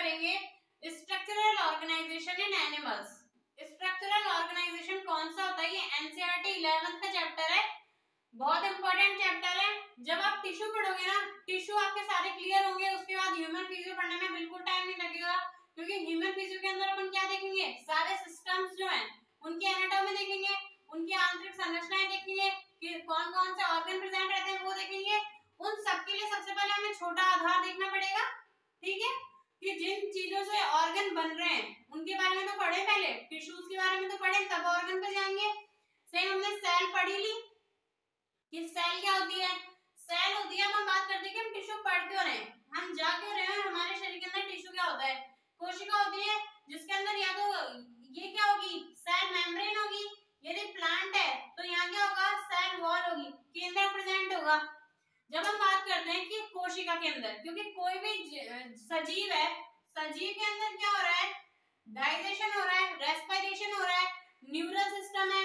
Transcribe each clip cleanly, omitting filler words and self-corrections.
करेंगे structural organisation इन animals. Structural organisation कौन सा होता है? ये एनसीईआरटी 11th का चैप्टर है, बहुत इंपॉर्टेंट चैप्टर है। जब आप टिश्यू पढ़ोगे ना, टिश्यू आपके सारे क्लियर होंगे, उसके बाद ह्यूमन फिजियो पढ़ने में बिल्कुल टाइम नहीं लगेगा, क्योंकि ह्यूमन फिजियो के अंदर अपन क्या देखेंगे? सारे सिस्टम्स जो हैं उनकी एनाटॉमी देखेंगे, उनकी आंतरिक संरचनाएं देखेंगे, कि कौन कौन से ऑर्गन प्रेजेंट रहते हैं वो देखेंगे। उन सब के लिए सबसे पहले हमें छोटा आधार देखना पड़ेगा, ठीक है, कि जिन चीजों से ऑर्गन बन रहे हैं उनके बारे में तो पढ़े, पहले टिश्यूज के बारे में तो पढ़े, तब ऑर्गन पे जाएंगे। सेम हमने सेल पढ़ी ली कि सेल क्या होती है, सेल होती है, हम बात करते हैं कि हम टिश्यू पढ़ क्यों रहे हैं, हम जा क्यों रहे हैं, हमारे शरीर के अंदर टिश्यू क्या होता है, कोशिका होती है, जिसके अंदर या तो ये क्या होगी, सेल मेम्ब्रेन होगी, यदि प्लांट है तो यहाँ क्या होगा, सेल वॉल होगी, केंद्र प्रेजेंट होगा। जब हम बात करते हैं कि कोशिका के अंदर, क्योंकि कोई भी सजीव है, सजीव के अंदर क्या हो रहा है, डाइजेशन हो रहा है, रेस्पिरेशन हो रहा है, न्यूरल सिस्टम है,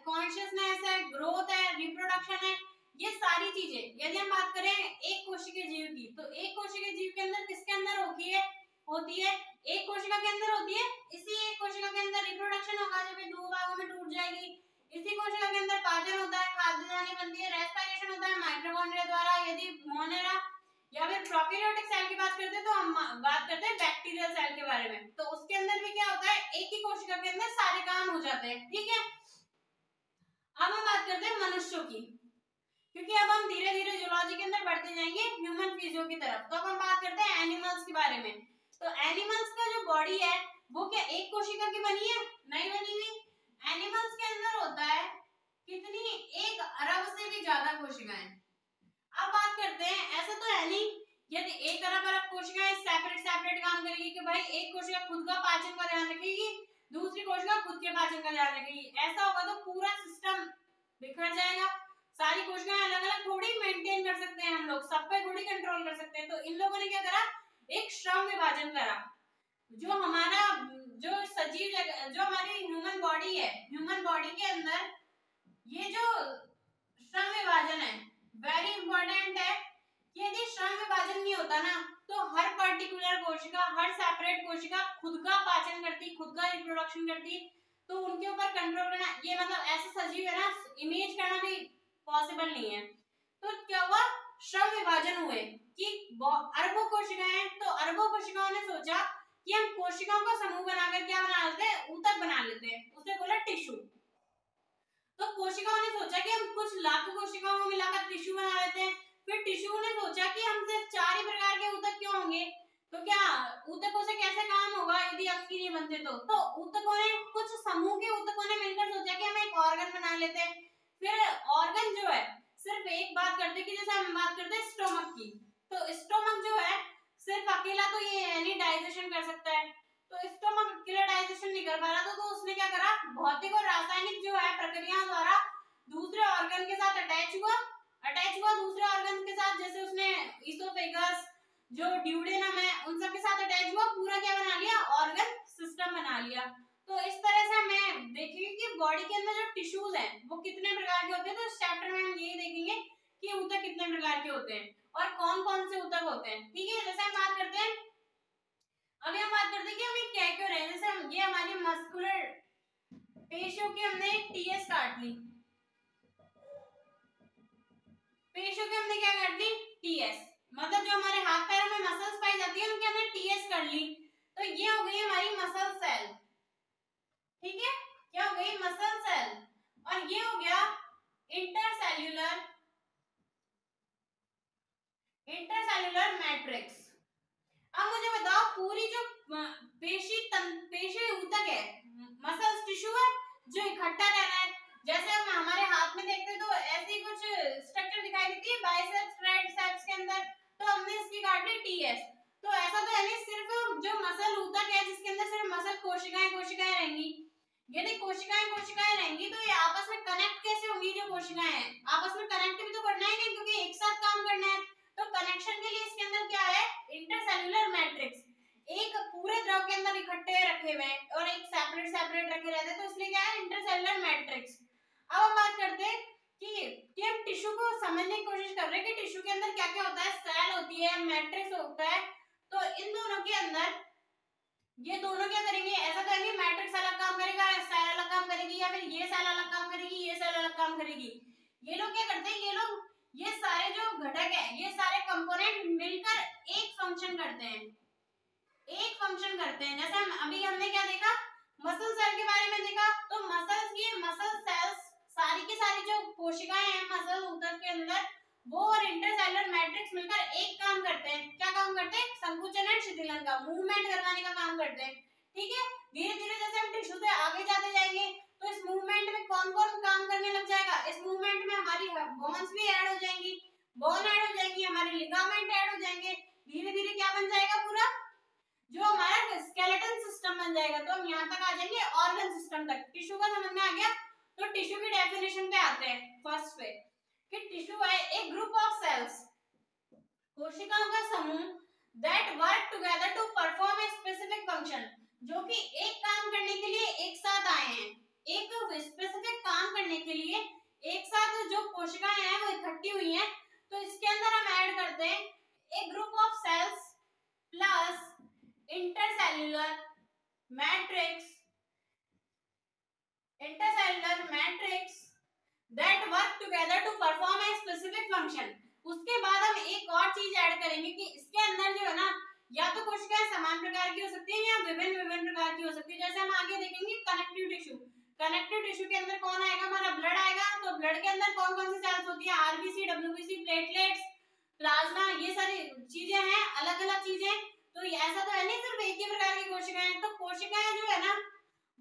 कॉन्शियसनेस है, ग्रोथ है, रिप्रोडक्शन है, ये सारी चीजें। यदि हम बात करें एक कोशिकीय जीव की, तो एक कोशिकीय जीव के अंदर किसके अंदर होती है एक कोशिका के अंदर होती है, इसी एक कोशिका के अंदर रिप्रोडक्शन होगा, जब ये दो भागों में टूट जाएगी। इसी कोशिका के अंदर पाचन होता है, खाद्य नाली बनती है, रेस्पिरेशन होता है माइटोकॉन्ड्रिया द्वारा। यदि मोनेरा या फिर प्रोकैरियोटिक सेल की बात करते हैं तो हम बात करते हैं बैक्टीरियल सेल के बारे में, तो उसके अंदर भी क्या होता है, एक ही कोशिका के अंदर सारे काम हो जाते हैं, ठीक है। अब हम बात करते हैं मनुष्यों की, क्योंकि अब हम धीरे धीरे जूलॉजी के अंदर बढ़ते जाएंगे ह्यूमन फिजियो की तरफ। तो अब हम बात करते हैं एनिमल्स के बारे में। तो एनिमल्स का जो बॉडी है वो क्या एक कोशिका की बनी है? नहीं बनी हुई। एनिमल्स के अंदर होता है कितनी, 1 अरब से भी ज्यादा कोशिकाएं। अब बात करते हैं, ऐसा तो है नहीं यदि 1 अरब कोशिकाएं सेपरेट काम करेगी कि भाई एक कोशिका खुद का पाचन का ध्यान रखेगी, दूसरी कोशिका खुद के पाचन का ध्यान रखेगी, ऐसा होगा तो पूरा सिस्टम बिखर जाएगा। सारी कोशिकाएं अलग अलग थोड़ी मेंटेन कर सकते हैं हम लोग, सब पे थोड़ी कंट्रोल कर सकते हैं। तो इन लोगों ने क्या करा, एक श्रम विभाजन करा। जो हमारा जो सजीव जो हमारी ह्यूमन बॉडी है, ह्यूमन बॉडी के अंदर ये जो श्रम विभाजन है वेरी इंपॉर्टेंट है। यदि श्रम विभाजन नहीं होता ना, तो हर पर्टिकुलर कोशिका, हर सेपरेट कोशिका खुद का पाचन करती, खुद का रिप्रोडक्शन करती, तो उनके ऊपर कंट्रोल करना, ये मतलब ऐसे सजीव है ना, इमेज करना भी पॉसिबल नहीं है। तो क्या हुआ, श्रम विभाजन हुए कि अरबों कोशिकाएं, तो अरबों कोशिकाओं ने सोचा कि हम कोशिकाओं का समूह बनाकर क्या बना लेते हैं, ऊतक बना लेते हैं, उसे बोला टिश्यू। तो कोशिकाओं ने सोचा कि हम कुछ लाख कोशिकाओं को मिलाकर टिश्यू बना लेते हैं। फिर टिश्यू ने सोचा कि हम सिर्फ 4 ही प्रकार के ऊतक क्यों होंगे, तो क्या ऊतकों से कैसे काम होगा यदि अंग ही नहीं बनते, तो ऊतकों ने, कुछ समूह के ऊतकों ने मिलकर सोचा कि हम एक ऑर्गन बना लेते हैं। फिर ऑर्गन जो है सिर्फ एक बात करते कि जैसे हम बात करते हैं स्टोमक की, तो स्टोमक जो है सिर्फ अकेला तो ये नहीं डाइजेशन कर सकता है, तो स्टोमक अकेला डाइजेशन नहीं कर पा रहा, तो उसने क्या करा, भौतिक और रासायनिक जो है प्रक्रियाओं द्वारा दूसरे ऑर्गन के साथ अटैच हुआ दूसरे ऑर्गन के साथ, जैसे उसने इसोफेगस, जो ड्यूडेनम है, उन सब के साथ अटैच हुआ, पूरा क्या बना लिया, ऑर्गन सिस्टम बना लिया। तो इस तरह से हमें देखेंगे कि बॉडी के अंदर जो टिश्यूज हैं वो कितने प्रकार के होते हैं। तो इस चैप्टर में हम यही देखेंगे कि ऊतक कितने प्रकार के होते हैं और कौन कौन से ऊतक होते हैं, ठीक है। जैसे हम बात करते हैं, अभी हम बात करते हैं कि हमें क्या क्यों रहे, जैसे हम ये हमारी मस्कुलर पेशियों की हमने टीएस काट ली, पेशियों की हमने क्या काट ली, टीएस, मतलब जो हमारे हाथ पैरों में मसल्स पाई जाती है उनकी हमने टीएस कर ली, तो ये हो गई हमारी मसल सेल, ठीक है, क्या हो गई, मसल सेल। और ये हो गया इंटरसेल्यूलर मैट्रिक्स। अब मुझे बताओ, पूरी जो पेशी ऊतक है, मसल्स टिश्यू है जो इकट्ठा रह रहा है, जैसे हम हमारे हाथ में देखते हैं तो ऐसी कुछ स्ट्रक्चर दिखाई देती है बाइसेप्स, ट्राइसेप्स के अंदर, तो हमने इसकी काट ली टीएस। तो ऐसा तो है नहीं सिर्फ जो मसल ऊतक है जिसके अंदर सिर्फ मसल कोशिकाएं रहेंगी, यदि कोशिकाएं रहेंगी तो ये आपस में कनेक्ट कैसे होंगी, जो कोशिकाएं हैं आपस में कनेक्ट भी तो करना है, क्योंकि एक साथ काम करना है, तो कनेक्शन के लिए इसके अंदर क्या है, इंटरसेल्यूलर मैट्रिक्स, एक पूरे द्रव के अंदर इकट्ठे रखे हुए हैं और एक सेपरेट रखे रहते हैं, तो इसलिए क्या है, इंटरसेल्यूलर मैट्रिक्स। अब हम बात करते हैं कि हम टिश्यू को समझने की कोशिश कर रहे हैं कि टिश्यू के अंदर क्या क्या होता है, सेल होती है, मैट्रिक्स होता है, तो इन दोनों के अंदर ये दोनों क्या करेंगे, ऐसा करेंगे मैट्रिक्स अलग काम करेगा, सेल अलग काम करेगी, या फिर ये सेल अलग काम करेगी, ये सेल अलग काम करेगी। ये लोग क्या करते हैं, ये सारे जो घटक है, ये सारे कंपोनेंट मिलकर एक फंक्शन करते हैं, जैसे हमने क्या देखा, मसल सेल के बारे में देखा। तो मसल सेल्स सारी की सारी जो कोशिकाएं हैं मसल ऊतक के अंदर, वो और इंटरसेलुलर मैट्रिक्स मिलकर एक काम करते हैं। क्या काम करते हैं, संकुचन और शिथिलन का, मूवमेंट करवाने का काम करते हैं। ठीक है, धीरे धीरे जैसे हम टिश्यू से आगे जाते जाएंगे तो इस मूवमेंट में कौन कौन काम करने लग जाएगा, इस मूवमेंट में हमारी बोन्स भी ऐड हो जाएंगी, बोन ऐड हो जाएंगी, हमारे लिगामेंट ऐड हो जाएंगे। धीरे धीरे क्या बन जाएगा, पूरा जो हमारा स्केलेटन सिस्टम बन जाएगा। तो हम यहाँ तक आ जाएंगे ऑर्गन सिस्टम तक। टिश्यू का समझ में आ गया। तो टिश्यू की डेफिनेशन पे आते हैं फर्स्ट पे, कि टिश्यू है एक ग्रुप ऑफ सेल्स, कोशिकाओं का समूह, that work together to perform a specific function, जो कि एक काम करने के लिए एक साथ आए हैं, एक स्पेसिफिक काम करने के लिए एक साथ जो कोशिकाएं हैं वो इकट्ठी हुई हैं। तो इसके अंदर हम ऐड करते हैं एक group of cells plus intercellular matrix that work together to perform a specific function. उसके बाद हम एक और चीज ऐड करेंगे कि इसके अंदर जो है ना, या तो कोशिकाएं समान प्रकार की हो सकती है या विभिन्न प्रकार की हो सकती है। जैसे हम आगे देखेंगे कनेक्टिव टिश्यू के अंदर कौन आएगा, हमारा ब्लड आएगा। तो ब्लड के अंदर कौन कौन सी सेल्स होती है, आरबीसी, डब्ल्यूबीसी, प्लेटलेट्स, प्लाज्मा, ये सारी चीजें हैं, अलग अलग चीजें। तो ऐसा तो है नहीं सिर्फ एक ही प्रकार की कोशिकाएं। तो कोशिकाएं जो है ना,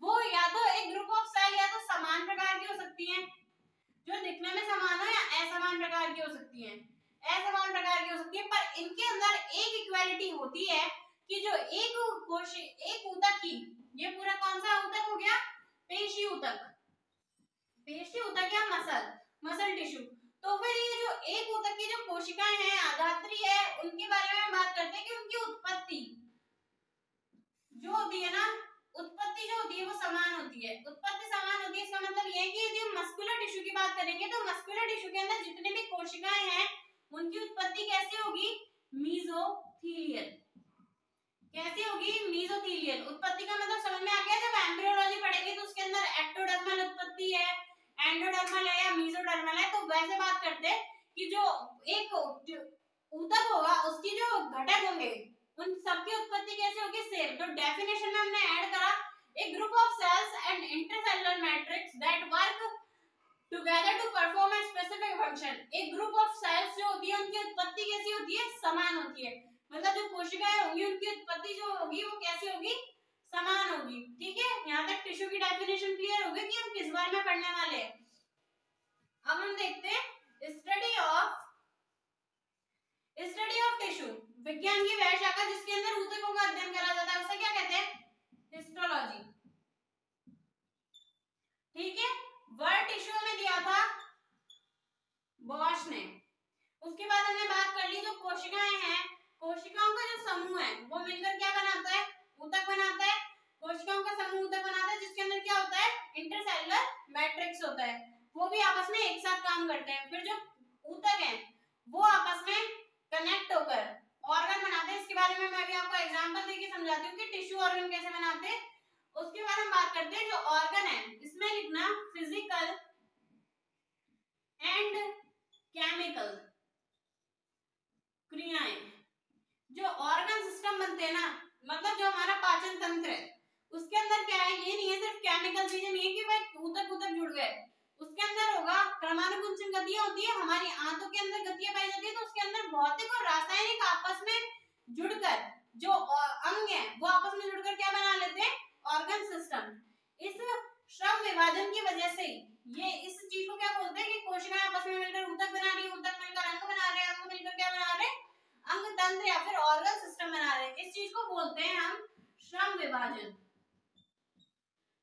वो या तो एक ग्रुप ऑफ सेल या तो समान प्रकार की हो सकती हैं, जो दिखने में समान हो, या असमान प्रकार की हो सकती हैं, पर इनके अंदर एक इक्वालिटी होती है कि जो एक ऊतक की, ये पूरा कौन सा ऊतक हो गया, पेशी ऊतक या मसल टिश्यू। तो फिर ये जो एक ऊतक की जो कोशिकाएं हैं, धात्री है, उनके बारे में हम बात करते हैं कि उनकी उत्पत्ति जो होती है ना, वो समान होती है। इसका मतलब ये है कि यदि हम मस्कुलर टिश्यू की बात करेंगे तो मस्कुलर टिश्यू के अंदर जितने भी कोशिकाएं हैं उनकी उत्पत्ति कैसे होगी, मीजोथीलियल। उत्पत्ति का मतलब समझ में आ गया। जब एम्ब्रियोलॉजी पढ़ेंगे तो उसके अंदर एक्टोडर्मल उत्पत्ति है, एंडोडर्मल है या मेसोडर्मल है। तो वैसे बात करते हैं कि जो एक ऊतक होगा उसकी जो घटक होंगे उन सबकी उत्पत्ति कैसे होगी, सेम। तो डेफिनेशन में हमने ऐड करा एक group of cells and intercellular matrix that work together to perform a specific function. एक ग्रुप ऑफ सेल्स जो होती है उनकी उत्पत्ति कैसी होती है, समान होती है। मतलब जो कोशिकाएं होंगी उनकी उत्पत्ति जो होगी वो कैसी होगी, समान होगी। ठीक है, यहाँ तक टिश्यू की डेफिनेशन क्लियर हो गई कि हम किस बारे में पढ़ने वाले हैं। अब हम देखते हैं स्टडी ऑफ टिश्यू, विज्ञान की वह शाखा जिसके अंदर ऊतकों का अध्ययन करा जाता है, उसे क्या कहते हैं, हिस्टोलॉजी। ठीक है, वर्ड टिश्यू में दिया था बॉश ने। उसके बाद हमने बात कर ली जो कोशिकाएं हैं, कोशिकाओं का जो समूह है वो मिलकर क्या बनाता है, ऊतक बनाता है। कोशिकाओं का समूह ऊतक बनाता है जिसके अंदर क्या होता है, इंटरसेलुलर मैट्रिक्स होता है, वो भी आपस में एक साथ काम करते हैं। फिर जो ऊतक है वो आपस में कनेक्ट होकर ऑर्गन बनाते हैं। इसके बारे में मैं भी आपको एग्जांपल देके समझाती हूँ कि टिश्यू ऑर्गन कैसे बनाते हैं। उसके बाद हम बात करते हैं जो ऑर्गन है, इसमें लिखना फिजिकल एंड केमिकल क्रियाएं। जो ऑर्गन सिस्टम बनते हैं ना, मतलब जो हमारा पाचन तंत्र है उसके अंदर क्या है, ये नहीं है सिर्फ केमिकल चीजें नहीं है कि भाई ऊतक जुड़ गए। उसके अंदर होगा क्रमानुकुंचन गतियां होती है, हमारी आंतों के अंदर गतियां पाई जाती है। तो उसके अंदर भौतिक और रासायनिक आपस में जुड़कर जो अंग है वो आपस में जुड़कर क्या बना लेते हैं, ऑर्गन सिस्टम। इस श्रम विभाजन की वजह से ये इस चीज को क्या बोलते हैं कि कोशिकाएं आपस में मिलकर ऊतक बना रही है, ऊतक मिलकर अंग बना रहे हैं, अंग मिलकर क्या बना रहे हैं, अंग तंत्र या फिर ऑर्गन सिस्टम बना रहे हैं। इस चीज को बोलते हैं हम श्रम विभाजन।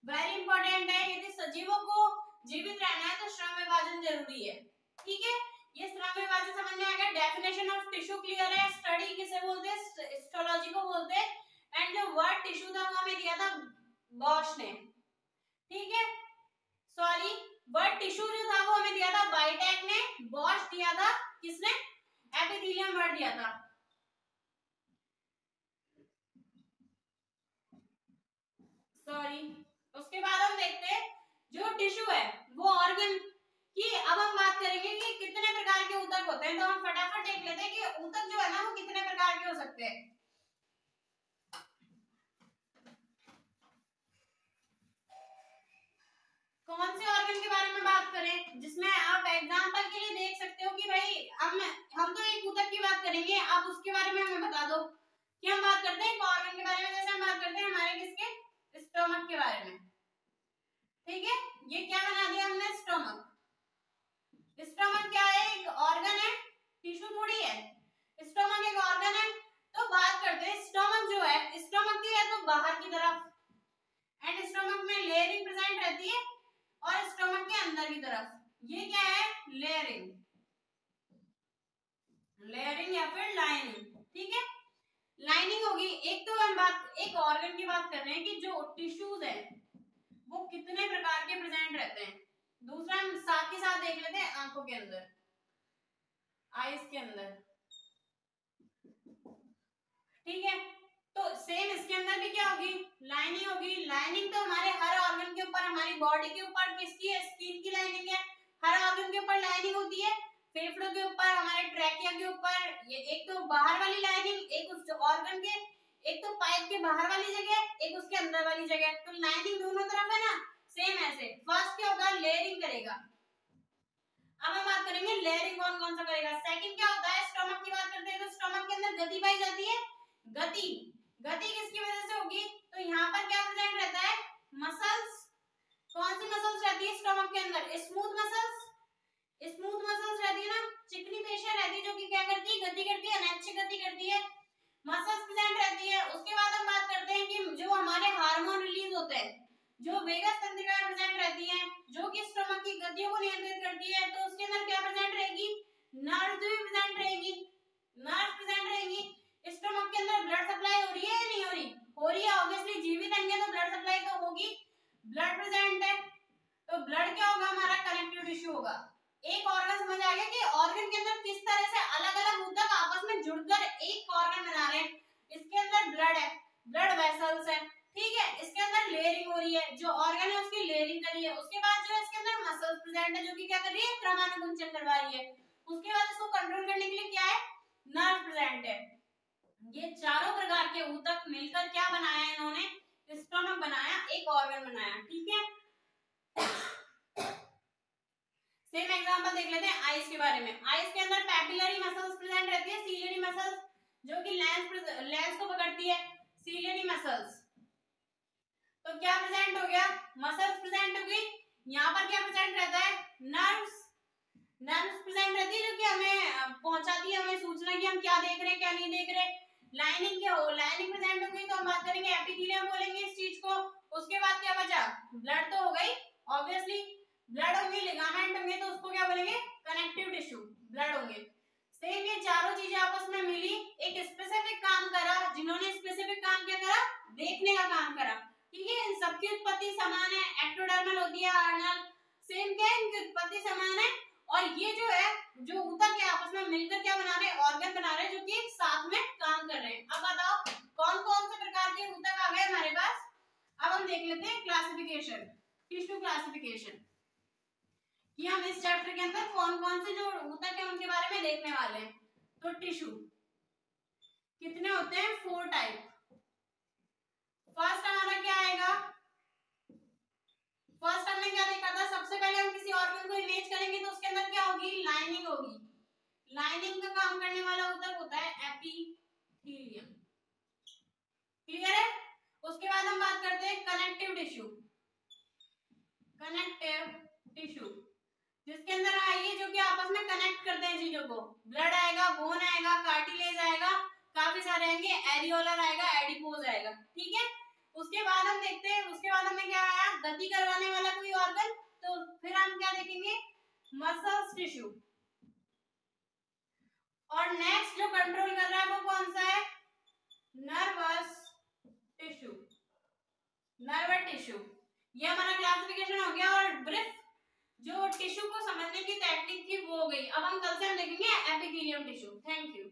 वेरी इंपॉर्टेंट है, यदि सजीवों को जीवित रहना है तो श्रम विभाजन जरूरी है। ठीक है, ये श्रम विभाजन समझ में आ गया। डेफिनेशन ऑफ टिश्यू क्लियर है। स्टडी किसे बोलते हैं, हिस्टोलॉजी को बोलते हैं। एंड जो वर्ड टिश्यू था वो हमें दिया था बॉश ने। ठीक है, सॉरी, वर्ड टिश्यू जो था वो हमें दिया था बाइटेक ने, बॉश दिया था किसने, एपिथेलियम वर्ड दिया था। सॉरी। उसके बाद हम देखते हैं जो टिश्यू है वो ऑर्गन की। अब हम बात करेंगे कि कितने प्रकार के ऊतक होते हैं, तो हम फटाफट देख लेते हैं कि ऊतक जो है ना वो कितने प्रकार के हो सकते हैं। कौन से ऑर्गन के बारे में बात करें जिसमें आप एग्जांपल के लिए देख सकते हो कि भाई हम तो एक ऊतक की बात करेंगे, आप उसके बारे में हमें बता दो कि हम बात करते हैं एक ऑर्गन के बारे में। जैसे हम बात करते हैं हमारे किसके, स्टोमक के बारे में। ठीक है, ये क्या बना दिया हमने, स्टोमक। स्टोमक क्या है, एक ऑर्गन है, टिश्यू थोड़ी है। स्टोमक एक ऑर्गन है। तो बात करते हैं स्टोमक जो है, स्टोमक की है तो बाहर की तरफ, एंड स्टोमक में लेयरिंग प्रेजेंट रहती है, और स्टोमक के अंदर की तरफ ये क्या है, लेयरिंग, लेयरिंग या फिर लाइनिंग। ठीक है, लाइनिंग होगी। एक तो हम बात एक ऑर्गन की बात कर रहे हैं कि जो टिश्यूज है वो कितने प्रकार के प्रेजेंट रहते हैं। दूसरा हम साथ ही साथ देख लेते हैं आंखों के अंदर, आईज के अंदर। ठीक है, तो सेम इसके अंदर भी क्या होगी, लाइनिंग होगी। लाइनिंग तो हमारे हर ऑर्गन के ऊपर, हमारी बॉडी के ऊपर किसकी है, स्किन की लाइनिंग है। हर ऑर्गन के ऊपर लाइनिंग होती है। फेफड़ों के ऊपर, हमारे ट्रैकिया के ऊपर, ये एक तो बाहर वाली लाइनिंग, एक उस ऑर्गन के, एक तो पाइप के बाहर वाली जगह, एक उसके अंदर वाली जगह। तो लाइनिंग दोनों तरफ है ना, सेम ऐसे। फर्स्ट क्या होगा, लेयरिंग करेगा। अब हम बात करेंगे लेयरिंग कौन कौन सा करेगा। सेकंड क्या होता है, स्टमक की बात करते हैं तो स्टमक के अंदर गति पाई जाती है। गति, गति किसकी वजह से होगी, तो यहाँ पर क्या प्रेजेंट रहता है, मसल्स। कौन सी मसल्स रहती है स्टमक के अंदर, स्मूथ मसल्स। स्मूथ मसल्स रहती है ना, चिकनी पेशियां रहती है जो कि क्या करती है, गति करती है, अनैच्छिक गति करती है। मसल्स प्रेजेंट रहती है। उसके बाद हम बात करते हैं कि जो हमारे हार्मोन रिलीज होते हैं, जो वेगस तंत्रिकाएं प्रेजेंट रहती हैं, जो कि स्टमक की गतियों को नियंत्रित करती है। तो उसके अंदर क्या प्रेजेंट रहेगी, नर्व्स भी प्रेजेंट रहेगी, नर्व्स प्रेजेंट रहेगी। स्टमक के अंदर ब्लड सप्लाई हो रही है या नहीं हो रही, हो रही है। ऑब्वियसली जीवित अंग है तो ब्लड सप्लाई तो होगी, ब्लड प्रेजेंट है। तो ब्लड क्या होगा, हमारा कनेक्टिव टिश्यू होगा। एक ऑर्गन समझ आ गया कि ऑर्गन के अंदर किस तरह से अलग अलग ऊतक आपस में जुड़कर एक ऑर्गन बना रहे हैं। इसके अंदर ब्लड है, ब्लड वेसल्स है। ठीक है, इसके अंदर लेयरिंग हो रही है, जो ऑर्गन है उसकी लेयरिंग कर रही है। उसके बाद जो है इसके अंदर मसल्स प्रेजेंट है जो कि क्या कर रही है, क्रमानुकुंचन करवा रही है। उसके बाद इसको कंट्रोल करने के लिए क्या है, नर्व प्रेजेंट है। ये चारों प्रकार के ऊतक मिलकर क्या बनाया इन्होंने, स्टोमक बनाया, एक ऑर्गन बनाया। ठीक है, सेम एग्जांपल देख लेते हैं आईज के बारे में। आईज के अंदर पैपिलरी मसल्स प्रेजेंट रहती है, सीलियरी मसल्स जो कि लेंस को पकड़ती है, सीलियरी मसल्स। तो क्या प्रेजेंट हो गया, मसल्स प्रेजेंट हो गई। यहाँ पर क्या प्रेजेंट रहता है, नर्व्स, नर्व्स प्रेजेंट रहती है जो कि हमें पहुंचाती है हमें सूचना कि हम क्या देख रहे हैं क्या नहीं देख रहे। लाइनिंग क्या हो, लाइनिंग प्रेजेंट हो गई तो हम बात करेंगे एपिथेलियम बोलेंगे इस चीज को। उसके बाद क्या बचा, ब्लड तो हो गई ऑब्वियसली, ब्लड होंगे, लिगामेंट होंगे तो उसको क्या बोलेंगे, कनेक्टिव टिश्यू, ब्लड होंगे। सेम ये चारों चीजें आपस में मिली, एक स्पेसिफिक काम करा। जिन्होंने स्पेसिफिक काम क्या करा, देखने का काम करा। ठीक है, इन सबकी उत्पत्ति समान है, एक्टोडर्मल होती है, आर्नल सेम क्या है, इनकी उत्पत्ति समान है। और ये जो है, जो ऊतक है आपस में मिलकर क्या बना रहे हैं, ऑर्गन बना रहे हैं जो कि एक साथ में काम कर रहे हैं। अब बताओ कौन कौन से प्रकार के ऊतक आ गए हमारे पास। अब हम देख लेते हैं क्लासिफिकेशन, टिश्यू क्लासिफिकेशन, कि हम इस चैप्टर के अंदर कौन कौन से जो ऊतक है उनके बारे में देखने वाले हैं। तो टिश्यू कितने होते हैं, 4 टाइप। फर्स्ट हमारा क्या आएगा, फर्स्ट हमने क्या देखा था, सबसे पहले हम किसी ऑर्गन को इमेज करेंगे तो उसके अंदर क्या होगी, लाइनिंग होगी। लाइनिंग का काम करने वाला ऊतक होता है एपिथेलियम। क्लियर है। उसके बाद हम बात करते हैं कनेक्टिव टिश्यू, कनेक्टिव टिश्यू जिसके अंदर आइए जो कि आपस में कनेक्ट करते हैं चीजों को। ब्लड आएगा, बोन आएगा, कार्टिलेज आएगा, काफी सारे आएंगे, एरियोलर आएगा, एडिपोज आएगा। ठीक है, उसके बाद हम देखते हैं, उसके बाद हमें क्या आया, गति करवाने वाला कोई ऑर्गन। तो फिर हम क्या देखेंगे, मसल्स टिश्यू। और नेक्स्ट जो कंट्रोल कर रहा है वो कौन सा है, नर्वस टिश्यू, नर्वस टिश्यू। ये हमारा क्लासिफिकेशन हो गया। और ब्रीफ जो टिश्यू को समझने की टेक्निक थी वो हो गई। अब हम कल से हम देखेंगे एपिथेलियम टिश्यू। Thank you.